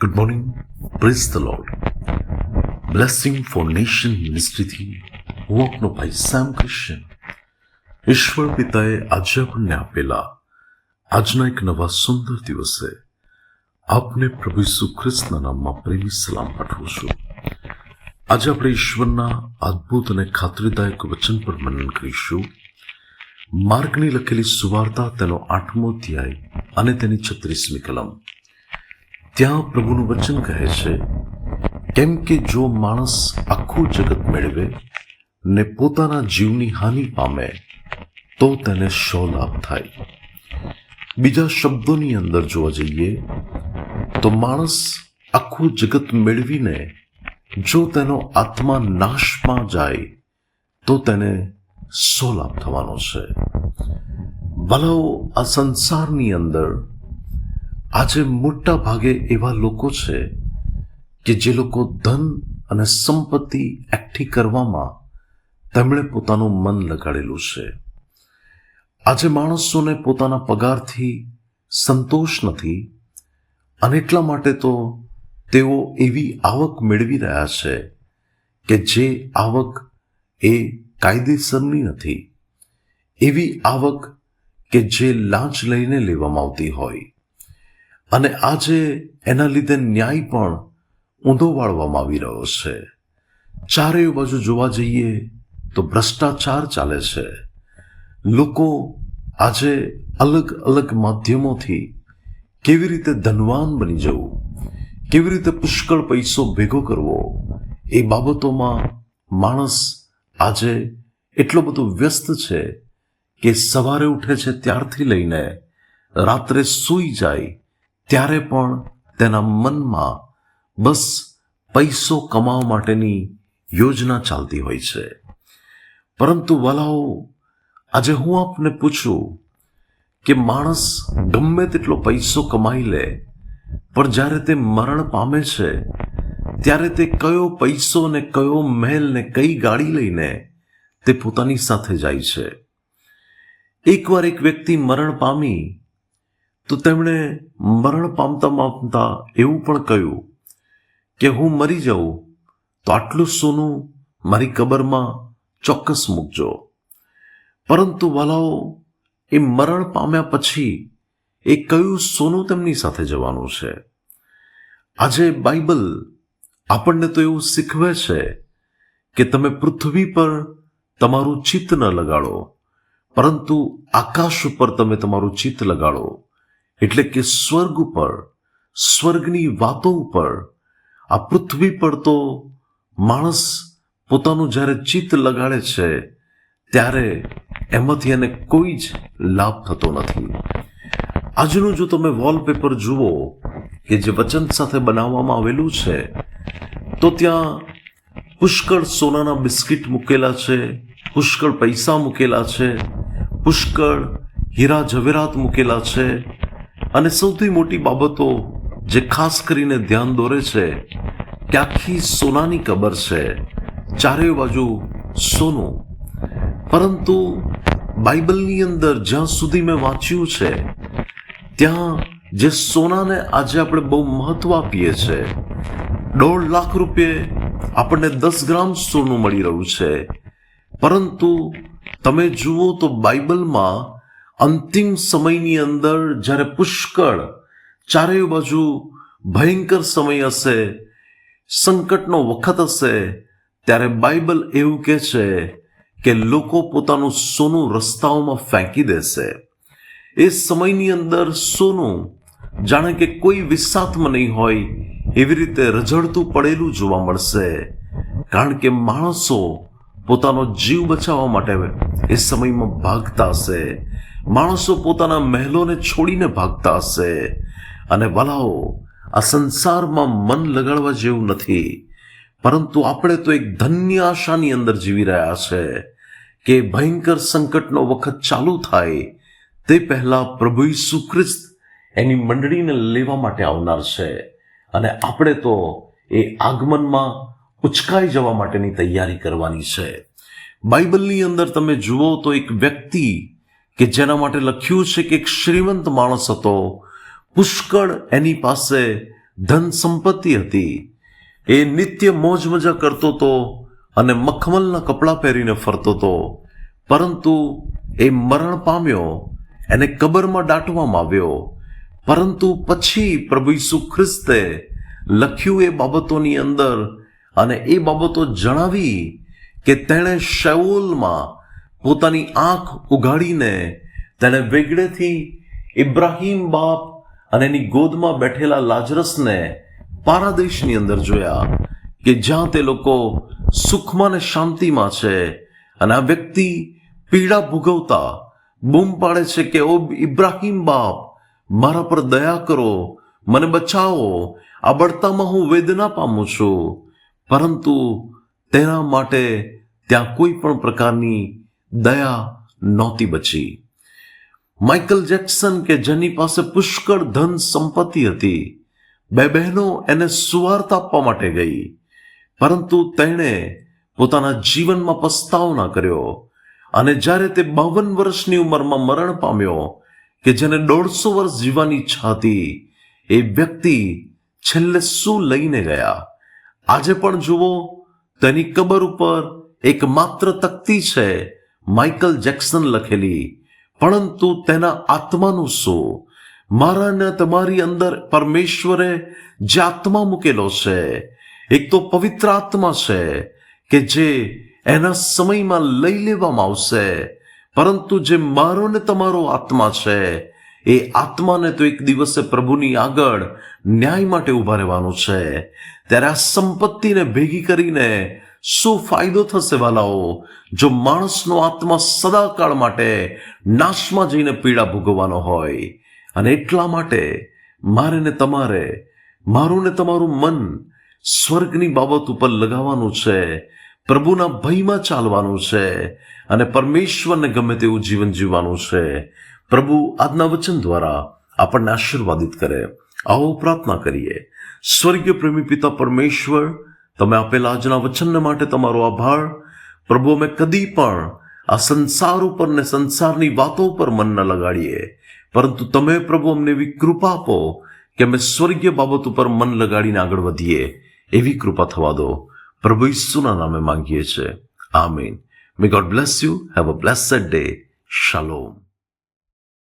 Good morning. Praise the Lord. Blessing for Nation મિનિસ્ટ્રીથી હું આપનો ભાઈ સેમ ક્રિશ્ચન. ઈશ્વર પિતાએ આજે આપણને આપેલા આજના એક નવા સુંદર દિવસે આપને પ્રભુ ઈસુ ખ્રિસ્તના નામમાં પ્રેમી સલામ પાઠવું છું. આજે આપણે ઈશ્વરના અદ્ભુત અને ખાતરીદાયક વચન પર મનન કરીશું. માર્કની લખેલી સુવાર્તા તેનો 8મો અધ્યાય અને તેની 36મી કલમ. ત્યાં પ્રભુનું વચન કહે છે, કેમ કે જો માણસ આખું જગત મેળવે ને પોતાના જીવની હાનિ પામે તો તેને શો લાભ થાય. બીજા શબ્દોની અંદર જોવા જઈએ તો માણસ આખું જગત મેળવીને જો તેનો આત્મા નાશમાં જાય તો તેને શો લાભ થવાનો છે. ભલાઓ, આ સંસારની અંદર આજે મોટા ભાગે એવા લોકો છે કે જે લોકો ધન અને સંપત્તિ એકઠી કરવામાં તેમણે પોતાનું મન લગાડેલું છે. આજે માણસોને પોતાના પગારથી સંતોષ નથી અને એટલા માટે તો તેઓ એવી આવક મેળવી રહ્યા છે કે જે આવક એ કાયદેસરની નથી, એવી આવક કે જે લાંચ લઈને લેવામાં આવતી હોય. અને આજે એના લીધે ન્યાય પણ ઊંધો વાળવામાં આવી રહ્યો છે. ચારેય બાજુ જોવા જઈએ તો ભ્રષ્ટાચાર ચાલે છે. લોકો આજે અલગ અલગ માધ્યમોથી કેવી રીતે ધનવાન બની જવું, કેવી રીતે પુષ્કળ પૈસો ભેગો કરવો, એ બાબતોમાં માણસ આજે એટલો બધો વ્યસ્ત છે કે સવારે ઉઠે છે ત્યારથી લઈને રાત્રે સૂઈ જાય ત્યારે પણ તેના મનમાં બસ પૈસો કમાવા માટેની યોજના ચાલતી હોય છે. પરંતુ વાલાઓ, આજે હું આપને પૂછું કે માણસ ગમે તેટલો પૈસો કમાઈ લે, પણ જ્યારે તે મરણ પામે છે ત્યારે તે કયો પૈસો ને કયો મહેલ ને કઈ ગાડી લઈને તે પોતાની સાથે જાય છે. એકવાર એક વ્યક્તિ મરણ પામી તો તેમણે મરણ પામતા એવું પણ કહ્યું કે હું મરી જાઉં તો આટલું સોનું મારી કબરમાં ચોક્કસ મૂકજો. પરંતુ વાલાઓ, એ મરણ પામ્યા પછી એ કયું સોનું તેમની સાથે જવાનું છે? આજે બાઇબલ આપણને તો એવું શીખવે છે કે તમે પૃથ્વી પર તમારું ચિત્ત ન લગાડો, પરંતુ આકાશ ઉપર તમે તમારું ચિત્ત લગાડો. એટલે કે સ્વર્ગ ઉપર, સ્વર્ગની વાતો ઉપર. આ પૃથ્વી પર તો માણસ પોતાનું જ્યારે ચિત્ત લગાડે છે ત્યારે એમાંથી એને કોઈ જ લાભ થતો નથી. આજનું જો તમે વોલપેપર જુઓ કે જે વચન સાથે બનાવવામાં આવેલું છે, તો ત્યાં પુષ્કળ સોનાના બિસ્કિટ મૂકેલા છે, પુષ્કળ પૈસા મૂકેલા છે, પુષ્કળ હીરા જવેરાત મૂકેલા છે. અને સૌથી મોટી બાબતો જે ખાસ કરીને ધ્યાન દોરે છે કે આખી સોનાની કબર છે, ચારેય બાજુ સોનું. પરંતુ બાઇબલની અંદર જ્યાં સુધી મેં વાંચ્યું છે ત્યાં જે સોનાને આજે આપણે બહુ મહત્વ આપીએ છીએ, 1.5 લાખ રૂપિયે આપણને 10 ગ્રામ સોનું મળી રહ્યું છે. પરંતુ તમે જુઓ તો બાઇબલમાં અંતિમ સમયની અંદર જ્યારે પુષ્કળ ચારેય બાજુ ભયંકર સમય હશે, સંકટનો વખત હશે, ત્યારે બાઇબલ એવું કહે છે કે લોકો પોતાનું સોનું રસ્તાઓમાં ફેંકી દેશે. એ સમયની અંદર સોનું જાણે કે કોઈ વિસાતમાં નહીં હોય એવી રીતે રઝળતું પડેલું જોવા મળશે. કારણ કે માણસો પોતાનો જીવ બચાવવા માટે એ સમયમાં ભાગતા હશે. માણસો પોતાના મહેલોને છોડીને ભાગતા હશે. અને વલાઓ, આ સંસારમાં મન લગાડવા જેવું નથી. પરંતુ આપણે તો એક ધન્ય આશાની અંદર જીવી રહ્યા છે કે ભયંકર સંકટનો વખત ચાલુ થાય તે પહેલા પ્રભુ ઈસુ ખ્રિસ્ત એની મંડળીને લેવા માટે આવનાર છે. અને આપણે તો એ આગમનમાં ઉચકાઈ જવા માટેની તૈયારી કરવાની છે. બાઇબલની અંદર તમે જુઓ તો એક વ્યક્તિ કે જેના માટે લખ્યું છે કે એક શ્રીમંત માણસ હતો, પુષ્કળ એની પાસે ધન સંપત્તિ હતી, એ નિત્ય મોજ મજા કરતો હતો અને મખમલના કપડાં પહેરીને ફરતો હતો. પરંતુ એ મરણ પામ્યો, એને કબરમાં દાટવામાં આવ્યો. પરંતુ પછી પ્રભુ ઈસુ ખ્રિસ્તે લખ્યું એ બાબતોની અંદર અને એ બાબતો જણાવી કે તેણે શેઓલમાં પોતાની આંખ ઉઘાડીને તેણે વેગળેથી ઇબ્રાહીમ બાપ અને એની ગોદમાં બેઠેલા લાજરસને પારાદેશની અંદર જોયા કે જ્યાં તે લોકો સુખમાં ને શાંતિમાં છે, અને આ વ્યક્તિ પીડા ભોગવતા બૂમ પાડે છે કે ઓ ઇબ્રાહીમ બાપ, મારા પર દયા કરો, મને બચાવો, આ બળતામાં હું વેદના પામું છું. પરંતુ તેના માટે ત્યાં કોઈ પણ પ્રકારની દયા નહોતી બચી. માઇકલ જેક્સન કે જેની પાસે પુષ્કળ ધન સંપત્તિ હતી, બે બહેનો એને સુવાર્તા આપવા માટે ગઈ, પરંતુ તેણે પોતાના જીવનમાં પસ્તાવો ના કર્યો. અને જ્યારે તે 52 વર્ષની ઉંમરમાં મરણ પામ્યો કે જેને 150 વર્ષ જીવવાની ઈચ્છા હતી, એ વ્યક્તિ છેલ્લે શું લઈને ગયા? આજે પણ જુઓ, તેની કબર ઉપર એક માત્ર તકતી છે માઇકલ જેક્સન લખેલી, પરંતુ તેના આત્માનું શું? મારા ને તમારી અંદર પરમેશ્વરે જે આત્મા મૂકેલો છે, એક તો પવિત્ર આત્મા છે કે જે એના સમયમાં લઈ લેવામાં આવશે, પરંતુ જે મારો ને તમારો આત્મા છે, એ આત્માને તો એક દિવસે પ્રભુની આગળ ન્યાય માટે ઉભા રહેવાનું છે. ત્યારે આ સંપત્તિને ભેગી કરીને શું ફાયદો થશે વાલાઓ, જો માણસનો આત્મા સદાકાળ માટે નાશમાં જઈને પીડા ભોગવવાનો હોય? અને એટલા માટે મારે ને તમારે, મારું ને તમારું મન સ્વર્ગની બાબત ઉપર લગાવવાનું છે, પ્રભુના ભયમાં ચાલવાનું છે અને પરમેશ્વરને ગમે તેવું જીવન જીવવાનું છે. પ્રભુ આજના વચન દ્વારા આપણને આશીર્વાદિત કરે. આવો પ્રાર્થના કરીએ. સ્વર્ગીય પ્રેમી પિતા પરમેશ્વર, તમે આપેલા આજના વચનને માટે તમારો આભાર. પ્રભુ, અમે કદી પણ આ સંસાર ઉપર ને સંસારની વાતો ઉપર મન ન લગાડીએ, પરંતુ તમે પ્રભુ અમને એવી કૃપા આપો કે અમે સ્વર્ગીય બાબત ઉપર મન લગાડીને આગળ વધીએ. એવી કૃપા થવા દો. પ્રભુ ઈસુના નામે માંગીએ છીએ. Amen. May God bless you. Have a blessed day. શાલોમ.